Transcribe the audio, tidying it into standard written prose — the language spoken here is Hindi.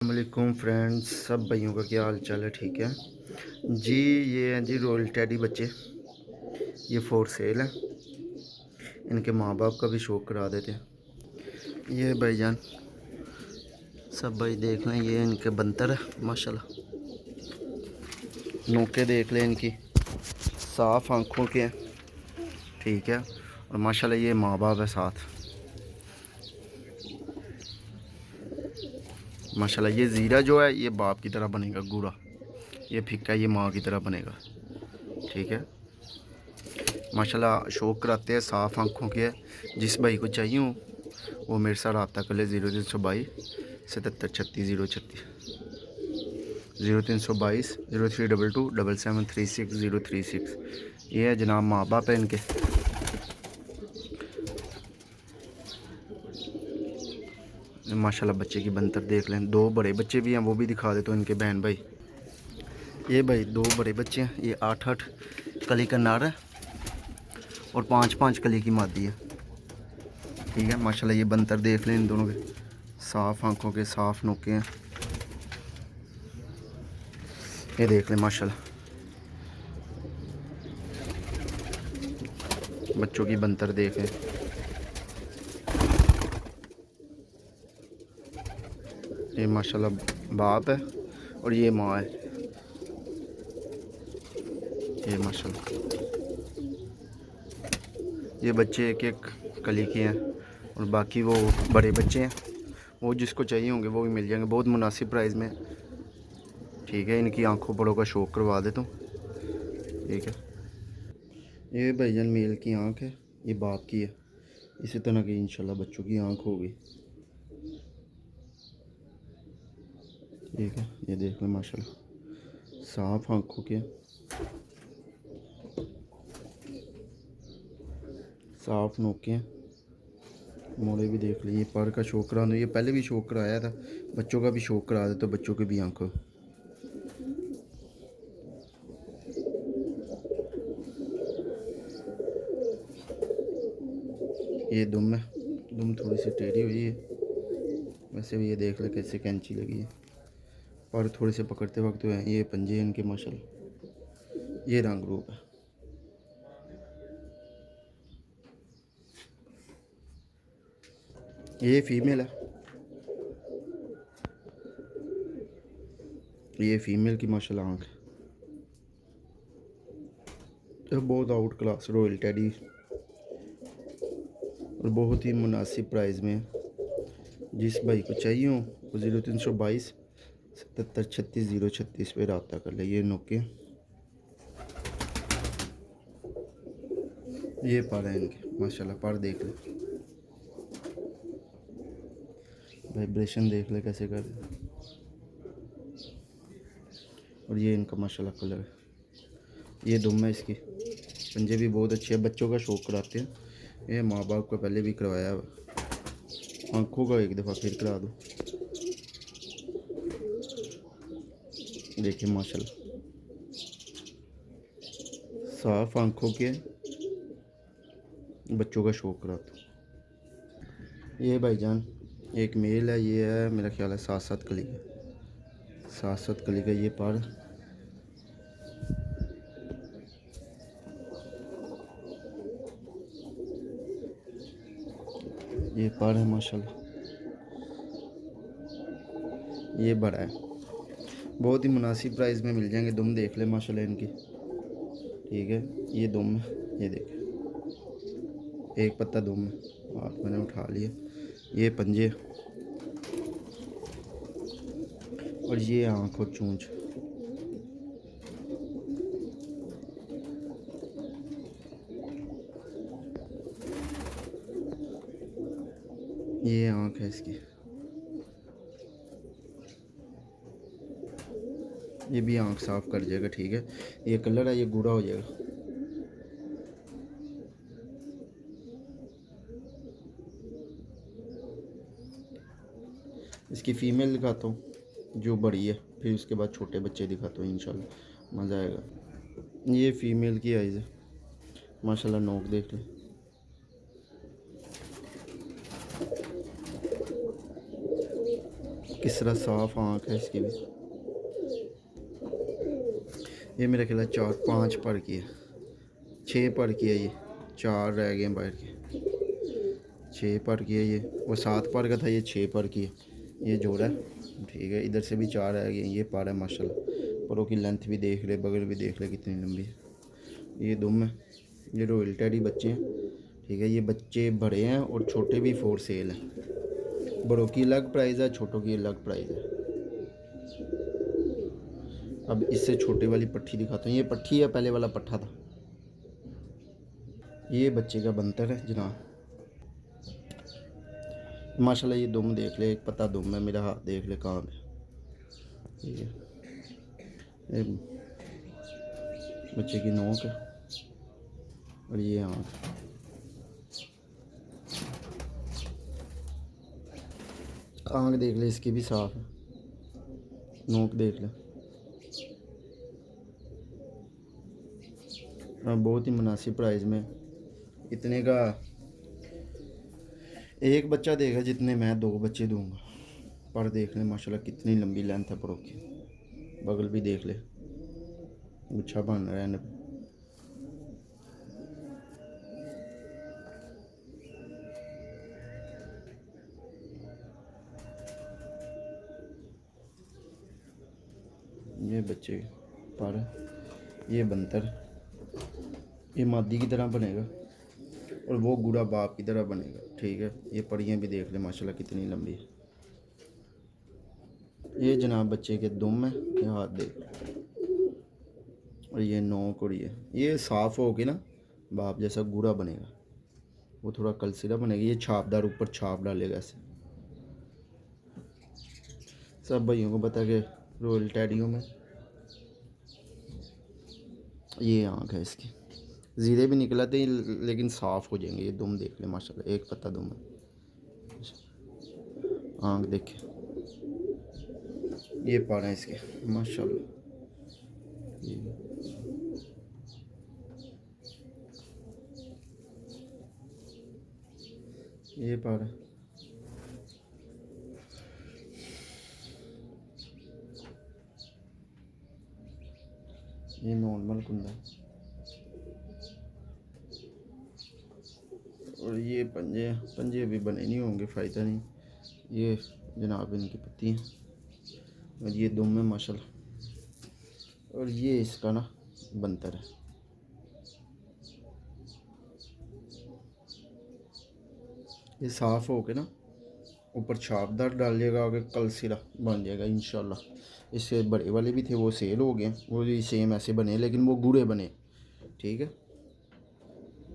वालेकुम फ्रेंड्स, सब भाइयों का क्या हाल चाल है? ठीक है जी। ये हैं जी रॉयल टेडी बच्चे। ये फॉर सेल है। इनके माँ बाप का भी शौक करा देते हैं। ये भाईजान सब भाई देख लें, ये इनके बंतर है माशाल्लाह। नोके देख लें इनकी, साफ़ आँखों के हैं। ठीक है, और माशाल्लाह ये माँ बाप है साथ। माशाल्लाह ये ज़ीरा जो है ये बाप की तरह बनेगा गोरा, ये फिक्का ये माँ की तरह बनेगा। ठीक है, माशाल्लाह शौक कराते हैं, साफ़ आँखों के है। जिस भाई को चाहिए हो वो मेरे साथ रब्ता कर ले। 0322 7736 036 0322 0322 7736 036। ये है जनाब माँ बाप है इनके। माशाल्लाह बच्चे की बनतर देख लें। दो बड़े बच्चे भी हैं, वो भी दिखा दे तो इनके बहन भाई। ये भाई दो बड़े बच्चे हैं। ये 8-8 कली का नार है और 5-5 कली की मादी है। ठीक है, माशाल्लाह ये बनतर देख लें इन दोनों के, साफ़ आँखों के, साफ़ नोके हैं। ये देख लें माशाल्लाह बच्चों की बनतर देख लें। ये माशाल्लाह बाप है और ये माँ है। ये माशाल्लाह ये बच्चे एक एक कली के हैं और बाकी वो बड़े बच्चे हैं। वो जिसको चाहिए होंगे वो भी मिल जाएंगे बहुत मुनासिब प्राइस में। ठीक है, इनकी आंखों बड़ों का शौक करवा देता हूँ। ठीक है, ये भाईजान मेल की आंख है, ये बाप की है। इसी तरह की इंशाल्लाह बच्चों की आंख होगी। ठीक है, ये देख लें माशाल्लाह साफ़ आंखों के, साफ़ नोके हैं। मोड़े भी देख लीजिए। पर का शौक करा दो, ये पहले भी शौक कराया था। बच्चों का भी शौक करा दे तो बच्चों की भी आंखों। ये दुम है, दुम थोड़ी सी टेढ़ी हुई है। वैसे भी ये देख ले कैसे कैंची लगी है, पर थोड़े से पकड़ते वक्त तो है। ये पंजे इनके माशाल्लाह, ये रंग रूप है। ये फीमेल है, ये फीमेल की माशाल्लाह आँख है। तो बहुत आउट क्लास रॉयल टेडी और बहुत ही मुनासिब प्राइस में। जिस भाई को चाहिए हो वो 0322 7736 036 पे रब्ता कर ले। ये नोके, ये पर है इनके माशाल्लाह। पर देख ले, वाइब्रेशन देख ले कैसे कर। और ये इनका माशाल्लाह कलर है। ये दुम है इसकी, पंजे भी बहुत अच्छे हैं। बच्चों का शौक कराते हैं। ये माँ बाप को पहले भी करवाया, आँखों का एक दफ़ा फिर करा दो। देखिए माशाल्लाह साफ आँखों के, बच्चों का शौक कराता। ये भाईजान एक मेल है, ये है मेरा ख्याल है 7-7 कली का, 7-7 कली का। ये पर ये पर है माशाल्लाह। ये बड़ा है, बहुत ही मुनासिब प्राइस में मिल जाएंगे। दुम देख ले माशाल्लाह इनकी। ठीक है, ये दुम है, ये देख एक पत्ता दुम है, हाथ मैंने उठा लिया। ये पंजे और ये आँख और चूंच। ये आँख है इसकी, ये भी आँख साफ़ कर जाएगा। ठीक है, ये कलर है, ये गूढ़ा हो जाएगा। इसकी फ़ीमेल दिखाता हूँ जो बड़ी है, फिर उसके बाद छोटे बच्चे दिखाता हूँ इंशाल्लाह, मज़ा आएगा। ये फ़ीमेल की आइज़ है माशाल्लाह। नोक देख ले, किस तरह साफ आँख है इसकी भी। ये मेरा ख्याल है 4-5 पर की है, 6 पर की है ये, 4 रह गए हैं बाहर के। 6 पर की है ये, वो 7 पर का था, ये 6 पर की है। ये जोड़ा है, ठीक है। इधर से भी 4 रह गए, ये पर है माशाल्लाह। परों की लेंथ भी देख ले, बगल भी देख ले कितनी लंबी है। ये दुम है, ये रॉयल टेडी बच्चे हैं, ठीक है। ये बच्चे बड़े हैं और छोटे भी फॉर सेल हैं। बड़ों की अलग प्राइस है, छोटों की अलग प्राइस है। अब इससे छोटे वाली पट्ठी दिखाता हूँ। ये पट्ठी है, पहले वाला पट्ठा था। ये बच्चे का बंतर है जनाब, माशाल्लाह। ये दुम देख ले, एक पता दुम है, मेरा हाथ देख ले कहाँ पे, ठीक है। ये बच्चे की नोक है और ये आँख। आँख देख ले, इसकी भी साफ है। नोक देख ले। हाँ, बहुत ही मुनासिब प्राइस में। इतने का एक बच्चा देगा जितने मैं 2 बच्चे दूंगा। पर देख ले माशाल्लाह कितनी लंबी लेंथ है परों की। बगल भी देख ले, गुच्छा बन रहा है। ये बच्चे पर, ये बंतर, ये मादी की तरह बनेगा और वो गुड़ा बाप की तरह बनेगा, ठीक है। ये परियां भी देख ले माशाल्लाह कितनी लंबी है। ये जनाब बच्चे के दुम है, ये हाथ देख। और ये नोक, और ये साफ़ हो के ना बाप जैसा गुड़ा बनेगा, वो थोड़ा कलसीरा बनेगा। ये छापदार ऊपर छाप डालेगा ऐसे। सब भाइयों को पता कि रॉयल टेडियों में ये आँख है इसकी, ज़ीरे भी निकलते हैं लेकिन साफ़ हो जाएंगे। ये दुम देख ले माशाल्लाह, एक पत्ता दुम है। आँख देखे, ये पार है इसके माशाल्लाह। ये पार है। ये नॉर्मल कुंदा है। और ये पंजे, पंजे अभी बने नहीं होंगे, फ़ायदा नहीं। ये जनाब इनकी पत्ती हैं और ये दुम है माशाल्लाह। और ये इसका ना बंतर है। ये साफ़ हो के ना ऊपर छापदार डालिएगा, आगे कल सिरा बन जाएगा इंशाल्लाह। इससे बड़े वाले भी थे, वो सेल हो गए, वो भी सेम ऐसे बने लेकिन वो गूढ़े बने, ठीक है।